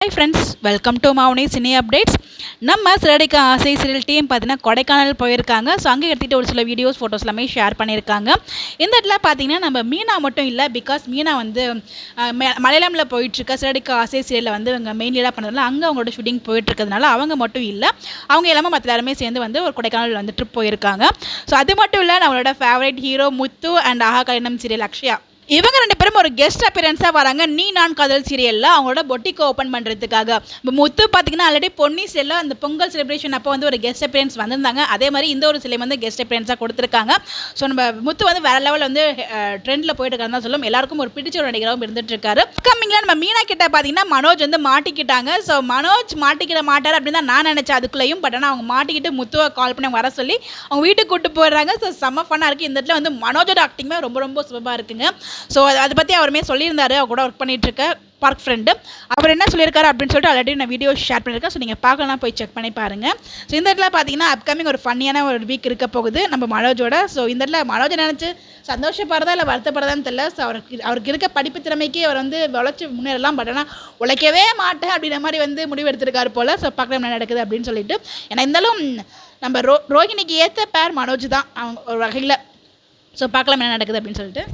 Hi friends, welcome to Mouni cine updates. நம்ம சிறடிக்க ஆசை சீரியல் டீம் பார்த்தீங்கன்னா கொடைக்கானல் போயிருக்காங்க. ஸோ அங்கே எடுத்துகிட்டு ஒரு சில வீடியோஸ் ஃபோட்டோஸ் எல்லாமே ஷேர் பண்ணியிருக்காங்க. இந்த இடத்துல பார்த்தீங்கன்னா நம்ம மீனா மட்டும் இல்லை, பிகாஸ் மீனா வந்து மலையாளமில் போயிட்டுருக்க சிறடிக்க ஆசை சீரியலில் வந்து அவங்க மெயின் லீடாக பண்ணதுனால அங்கே அவங்களோட ஷூட்டிங் போயிட்டுருக்கிறதுனால அவங்க மட்டும் இல்லை, அவங்க எல்லாமே மற்ற எல்லாருமே சேர்ந்து வந்து ஒரு கொடைக்கானல் வந்து ட்ரிப் போயிருக்காங்க. ஸோ அது மட்டும் இல்லை, நம்மளோட ஃபேவரட் ஹீரோ முத்து அண்ட் ஆஹா கல்யாணம் சீரியல் அக்ஷயா, இவங்க ரெண்டு பேரும் ஒரு கெஸ்ட் அப்பியரன்ஸாக வராங்க நீ நான் காதல் சீரியலில் அவங்களோட பொட்டிக்கை ஓப்பன் பண்ணுறதுக்காக. இப்போ முத்து பார்த்தீங்கன்னா ஆல்ரெடி பொன்னி செல்ல அந்த பொங்கல் செலிப்ரேஷன் அப்போ வந்து ஒரு கெஸ்ட் அப்பியரன்ஸ் வந்திருந்தாங்க. அதே மாதிரி இந்த ஒரு சிலை வந்து கெஸ்ட் அப்பியரன்ஸாக கொடுத்துருக்காங்க. ஸோ நம்ம முத்து வந்து வேற லெவலில் வந்து ட்ரெண்டில் போயிட்டு இருக்காரு தான் சொல்லும். எல்லாருக்கும் ஒரு பிடிச்ச ஒரு நடிகராகவும் இருந்துட்டு இருக்காரு. கம்மிங்கில் நம்ம மீனா கிட்ட பார்த்தீங்கன்னா மனோஜ் வந்து மாட்டிக்கிட்டாங்க. ஸோ மனோஜ் மாட்டிக்கிற மாட்டார் அப்படின்னு தான் நான் நினச்சேன் அதுக்குள்ளேயும். பட் ஆனால் அவங்க மாட்டிக்கிட்டு முத்துவை கால் பண்ணி அவங்க வர சொல்லி அவங்க வீட்டுக்கு கூப்பிட்டு போயிடுறாங்க. ஸோ செம்ம ஃபன்னாக இருக்குது. இந்த இடத்துல வந்து மனோஜோட ஆக்டிங்குமே ரொம்ப ரொம்ப சுபமாக இருக்குங்க. ஸோ அதை பற்றி அவருமே சொல்லியிருந்தாரு, அவர் கூட ஒர்க் பண்ணிட்டு இருக்க பார்க் ஃப்ரெண்டு. அவர் என்ன சொல்லியிருக்காரு அப்படின்னு சொல்லிட்டு ஆல்ரெடி நான் வீடியோ ஷேர் பண்ணியிருக்கேன். ஸோ நீங்கள் பார்க்கலாம், போய் செக் பண்ணி பாருங்கள். ஸோ இந்த இடத்துல பார்த்தீங்கன்னா அப்கமிங் ஒரு ஃபன்னியான ஒரு வீக் இருக்க போகுது நம்ம மனோஜோட. ஸோ இந்த இடத்துல மனோஜை நினச்சி சந்தோஷப்படுறதா இல்லை வருத்தப்படுறதான்னு தெரியல. ஸோ அவருக்கு இருக்க படிப்பு திறமைக்கு அவர் வந்து உழைச்சி முன்னேறலாம். பட் ஆனால் உழைக்கவே மாட்டேன் அப்படின்ற மாதிரி வந்து முடிவு எடுத்திருக்காரு போல். ஸோ பார்க்கலாம் என்ன நடக்குது அப்படின்னு சொல்லிட்டு. ஏன்னா இருந்தாலும் நம்ம ரோஹிணிக்கு ஏற்ற பேர் மனோஜ் தான் அவங்க ஒரு வகையில். ஸோ பார்க்கலாம் என்ன நடக்குது அப்படின்னு சொல்லிட்டு.